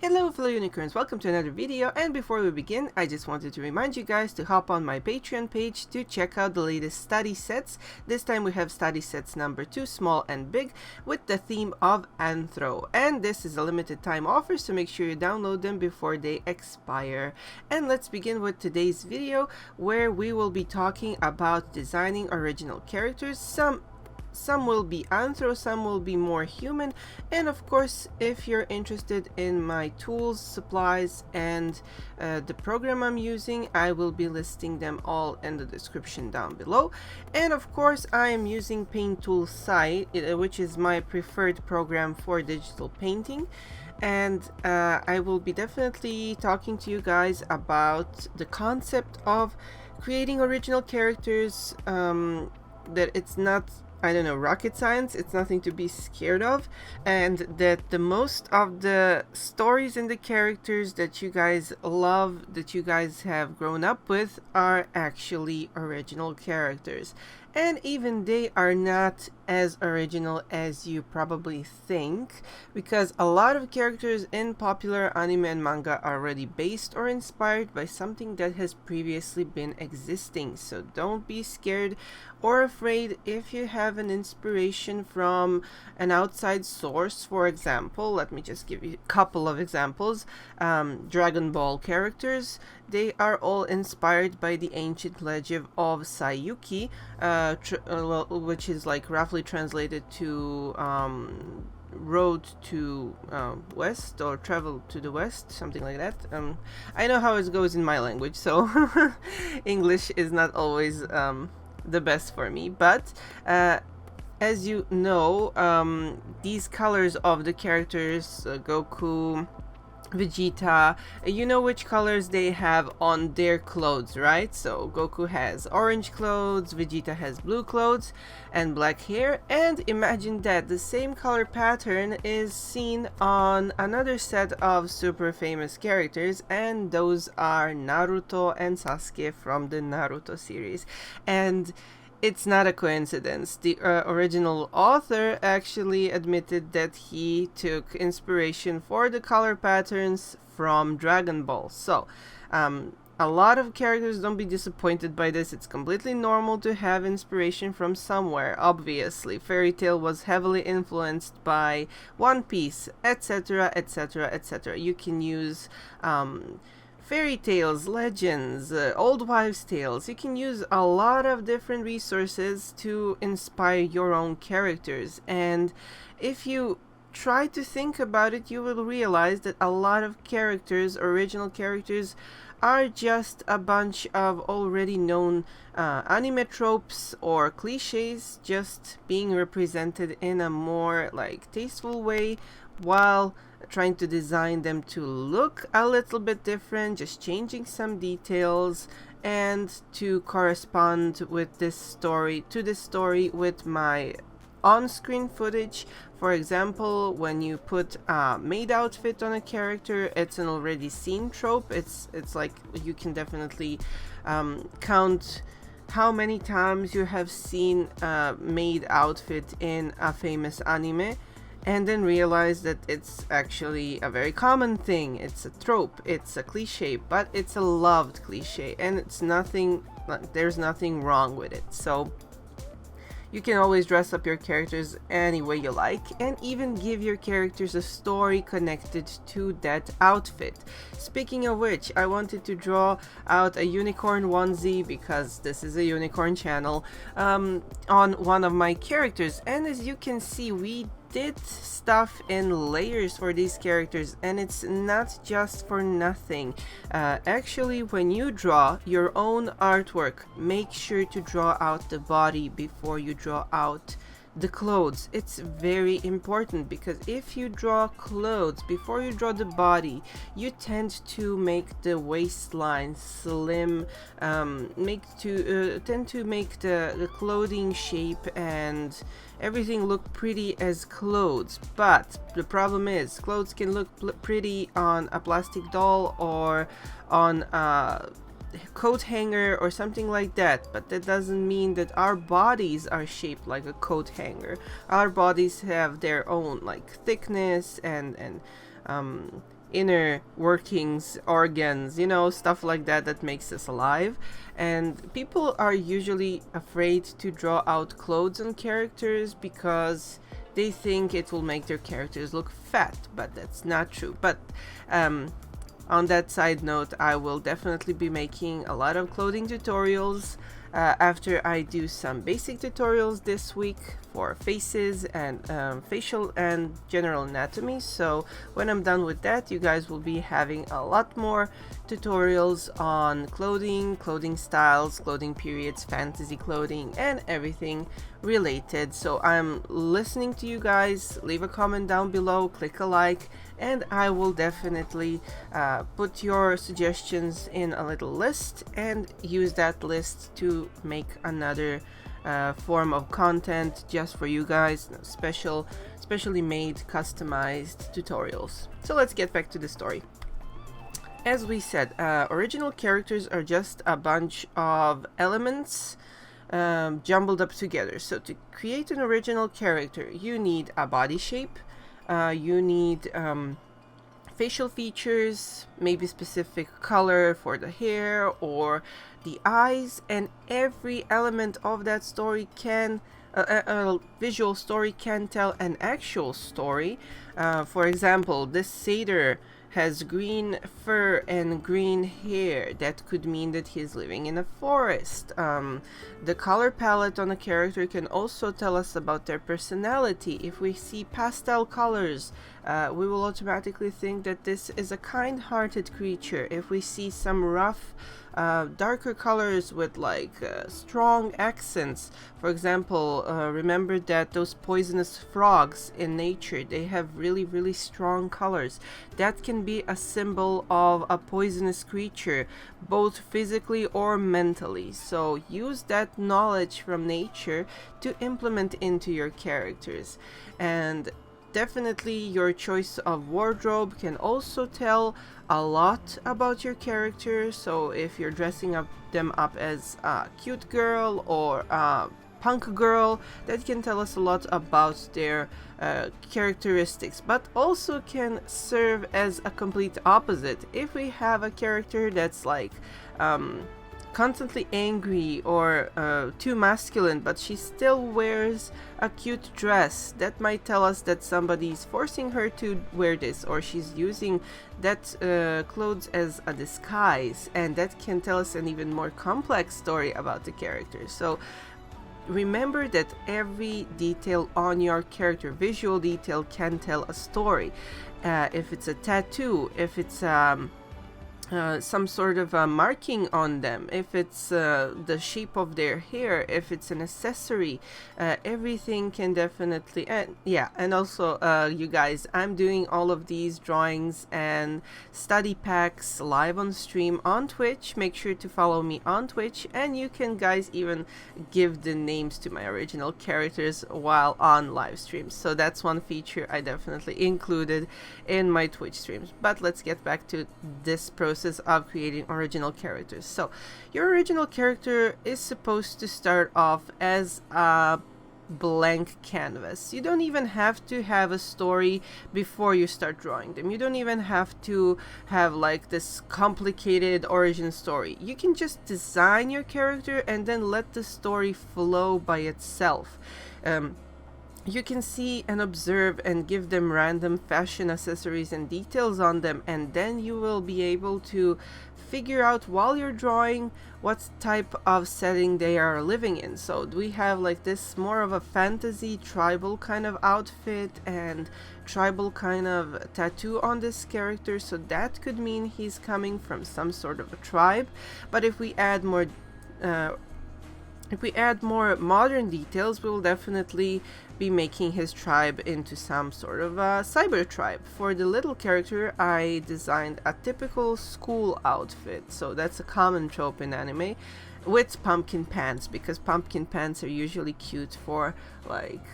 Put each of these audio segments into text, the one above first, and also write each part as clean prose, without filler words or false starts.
Hello fellow unicorns, welcome to another video, and before we begin I just wanted to remind you guys to hop on my Patreon page to check out the latest study sets. This time we have study sets number 2, small and big, with the theme of Anthro, and this is a limited time offer, so make sure you download them before they expire. And let's begin with today's video, where we will be talking about designing original characters. Some will be Anthro, some will be more human, and of course if you're interested in my tools, supplies, and the program I'm using, I will be listing them all in the description down below. And of course I am using Paint Tool Site, which is my preferred program for digital painting, and I will be definitely talking to you guys about the concept of creating original characters, that it's not, I don't know, rocket science, it's nothing to be scared of, and that the most of the stories and the characters that you guys love, that you guys have grown up with, are actually original characters. And even they are not as original as you probably think, because a lot of characters in popular anime and manga are already based or inspired by something that has previously been existing. So don't be scared or afraid if you have an inspiration from an outside source. For example, let me just give you a couple of examples. Dragon Ball characters, they are all inspired by the ancient legend of Sayuki, which is like roughly translated to road to west, or travel to the west, something like that. I know how it goes in my language, so English is not always the best for me, but as you know, these colors of the characters, Goku, Vegeta, you know which colors they have on their clothes, right? So Goku has orange clothes, Vegeta has blue clothes and black hair, and imagine that the same color pattern is seen on another set of super famous characters, and those are Naruto and Sasuke from the Naruto series. And it's not a coincidence. The original author actually admitted that he took inspiration for the color patterns from Dragon Ball. So, a lot of characters, don't be disappointed by this. It's completely normal to have inspiration from somewhere, obviously. Fairy Tail was heavily influenced by One Piece, etc., etc., etc. You can use fairy tales, legends, old wives' tales. You can use a lot of different resources to inspire your own characters, and if you try to think about it, you will realize that a lot of characters, original characters, are just a bunch of already known anime tropes or cliches, just being represented in a more like tasteful way, while trying to design them to look a little bit different, just changing some details, and to correspond with this story, with my on-screen footage. For example, when you put a maid outfit on a character, it's an already seen trope. It's like you can definitely count how many times you have seen a maid outfit in a famous anime, and then realize that it's actually a very common thing. It's a trope, it's a cliche, but it's a loved cliche, and it's nothing, there's nothing wrong with it. So you can always dress up your characters any way you like, and even give your characters a story connected to that outfit. Speaking of which, I wanted to draw out a unicorn onesie, because this is a unicorn channel, on one of my characters, and as you can see, we did stuff in layers for these characters, and it's not just for nothing. Actually, when you draw your own artwork, make sure to draw out the body before you draw out the clothes. It's very important, because if you draw clothes before you draw the body, you tend to make the waistline slim, tend to make the clothing shape and everything look pretty as clothes. But the problem is, clothes can look pretty on a plastic doll or on a coat hanger or something like that, but that doesn't mean that our bodies are shaped like a coat hanger. Our bodies have their own like thickness and inner workings, organs, you know, stuff like that that makes us alive. And people are usually afraid to draw out clothes on characters because they think it will make their characters look fat, but that's not true. But on that side note, I will definitely be making a lot of clothing tutorials after I do some basic tutorials this week for faces and facial and general anatomy. So when I'm done with that, you guys will be having a lot more tutorials on clothing, clothing styles, clothing periods, fantasy clothing, and everything related. So I'm listening to you guys. Leave a comment down below, click a like, and I will definitely put your suggestions in a little list and use that list to make another form of content just for you guys, specially made, customized tutorials. So let's get back to the story. As we said, original characters are just a bunch of elements jumbled up together. So to create an original character, you need a body shape, you need facial features, maybe specific color for the hair or the eyes, and every element of that story can a visual story can tell an actual story. For example, this satyr has green fur and green hair. That could mean that he's living in a forest. The color palette on a character can also tell us about their personality. If we see pastel colors, we will automatically think that this is a kind-hearted creature. If we see some rough, darker colors with like strong accents, for example, remember that those poisonous frogs in nature, they have really strong colors. That can be a symbol of a poisonous creature, both physically or mentally. So use that knowledge from nature to implement into your characters. And definitely your choice of wardrobe can also tell a lot about your character. So if you're dressing them up as a cute girl or a punk girl, that can tell us a lot about their characteristics, but also can serve as a complete opposite. If we have a character that's like constantly angry or too masculine, but she still wears a cute dress, that might tell us that somebody's forcing her to wear this, or she's using that clothes as a disguise, and that can tell us an even more complex story about the character. So remember that every detail on your character, visual detail, can tell a story. If it's a tattoo, if it's some sort of a marking on them, if it's the shape of their hair, if it's an accessory, everything can definitely, and also you guys, I'm doing all of these drawings and study packs live on stream on Twitch. Make sure to follow me on Twitch, and you can guys even give the names to my original characters while on live streams. So that's one feature I definitely included in my Twitch streams. But let's get back to this process of creating original characters. So your original character is supposed to start off as a blank canvas. You don't even have to have a story before you start drawing them. You don't even have to have like this complicated origin story. You can just design your character and then let the story flow by itself. You can see and observe and give them random fashion accessories and details on them, and then you will be able to figure out while you're drawing what type of setting they are living in. So we have like this more of a fantasy tribal kind of outfit and tribal kind of tattoo on this character, so that could mean he's coming from some sort of a tribe. But if we add more modern details, we will definitely be making his tribe into some sort of a cyber tribe. For the little character, I designed a typical school outfit, so that's a common trope in anime, with pumpkin pants, because pumpkin pants are usually cute for like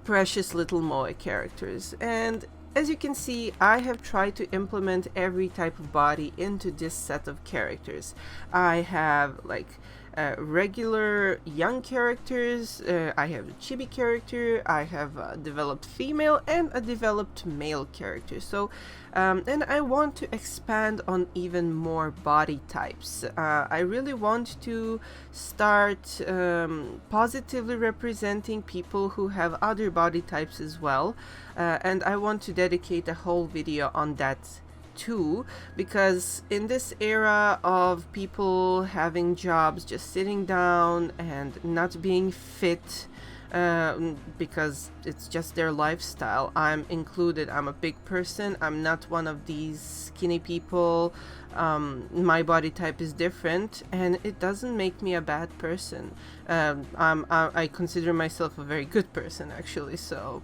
precious little moe characters. And as you can see, I have tried to implement every type of body into this set of characters. I have like regular young characters, I have a chibi character, I have a developed female and a developed male character. So and I want to expand on even more body types. I really want to start positively representing people who have other body types as well, and I want to dedicate a whole video on that too, because in this era of people having jobs, just sitting down and not being fit, because it's just their lifestyle. I'm included. I'm a big person. I'm not one of these skinny people. My body type is different, and it doesn't make me a bad person. I consider myself a very good person, actually. So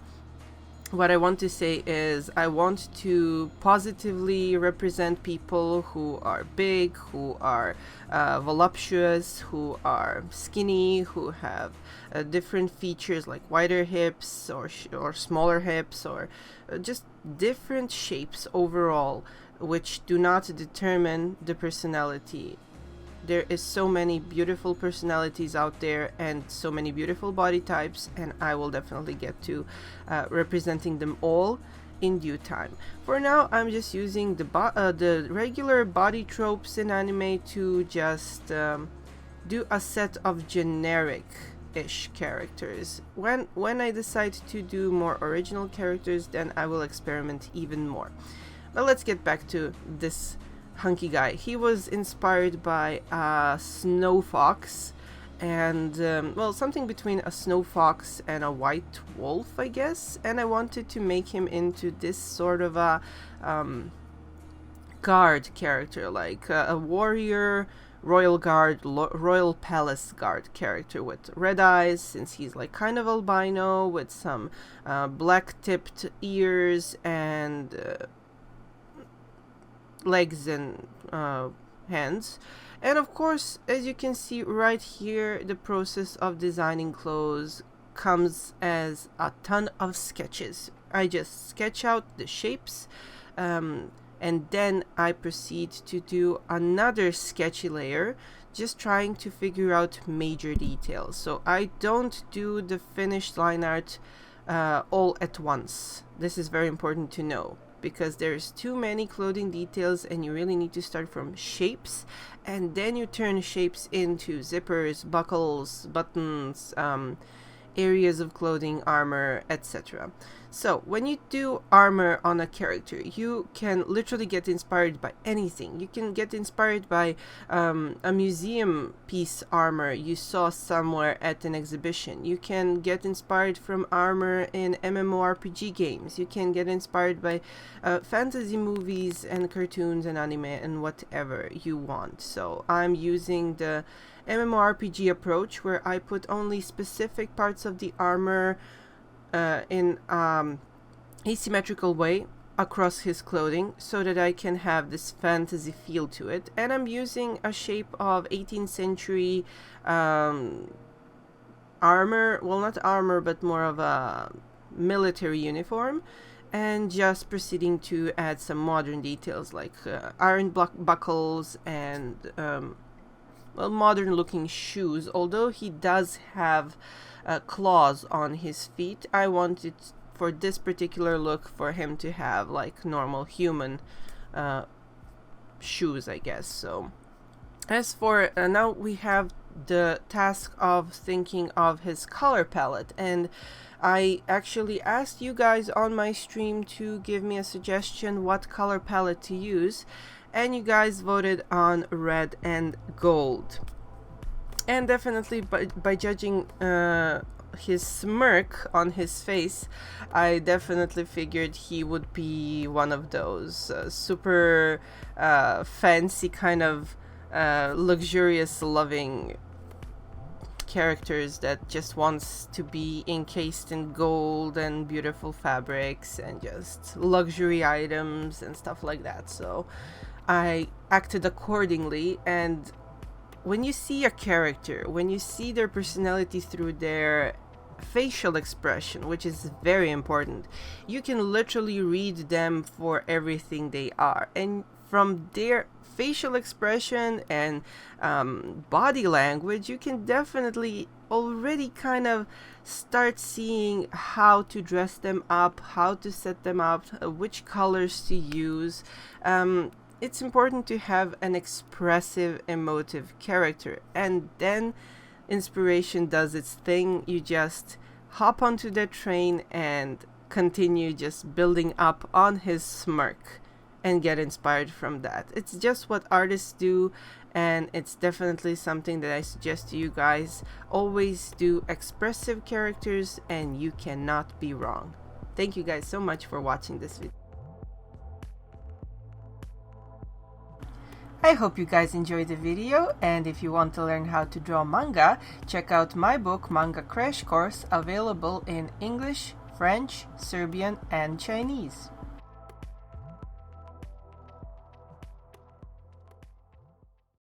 what I want to say is I want to positively represent people who are big, who are voluptuous, who are skinny, who have different features like wider hips or smaller hips, or just different shapes overall, which do not determine the personality. There is so many beautiful personalities out there and so many beautiful body types, and I will definitely get to representing them all in due time. For now, I'm just using the regular body tropes in anime to just do a set of generic-ish characters. When I decide to do more original characters, then I will experiment even more. But let's get back to this hunky guy. He was inspired by a snow fox, and well, something between a snow fox and a white wolf, I guess, and I wanted to make him into this sort of a guard character, like a warrior, royal guard, royal palace guard character with red eyes, since he's like kind of albino, with some black tipped ears and legs and hands. And of course, as you can see right here, the process of designing clothes comes as a ton of sketches. I just sketch out the shapes, and then I proceed to do another sketchy layer, just trying to figure out major details. So I don't do the finished line art all at once. This is very important to know, because there's too many clothing details and you really need to start from shapes, and then you turn shapes into zippers, buckles, buttons, areas of clothing, armor, etc. So when you do armor on a character, you can literally get inspired by anything. You can get inspired by a museum piece armor you saw somewhere at an exhibition. You can get inspired from armor in MMORPG games. You can get inspired by fantasy movies and cartoons and anime and whatever you want. So I'm using the MMORPG approach, where I put only specific parts of the armor in asymmetrical way across his clothing, so that I can have this fantasy feel to it. And I'm using a shape of 18th century armor, well, not armor, but more of a military uniform, and just proceeding to add some modern details like iron buckles and well, modern looking shoes. Although he does have claws on his feet, I wanted for this particular look for him to have like normal human shoes, I guess. So as for now, we have the task of thinking of his color palette, and I actually asked you guys on my stream to give me a suggestion what color palette to use, and you guys voted on red and gold. And definitely by judging his smirk on his face, I definitely figured he would be one of those super fancy kind of luxurious loving characters that just wants to be encased in gold and beautiful fabrics and just luxury items and stuff like that. So I acted accordingly. And when you see a character, when you see their personality through their facial expression, which is very important, you can literally read them for everything they are. And from their facial expression and body language, you can definitely already kind of start seeing how to dress them up, how to set them up, which colors to use. It's important to have an expressive, emotive character, and then inspiration does its thing. You just hop onto the train and continue just building up on his smirk and get inspired from that. It's just what artists do, and it's definitely something that I suggest to you guys. Always do expressive characters and you cannot be wrong. Thank you guys so much for watching this video. I hope you guys enjoyed the video, and if you want to learn how to draw manga, check out my book Manga Crash Course, available in English, French, Serbian and Chinese.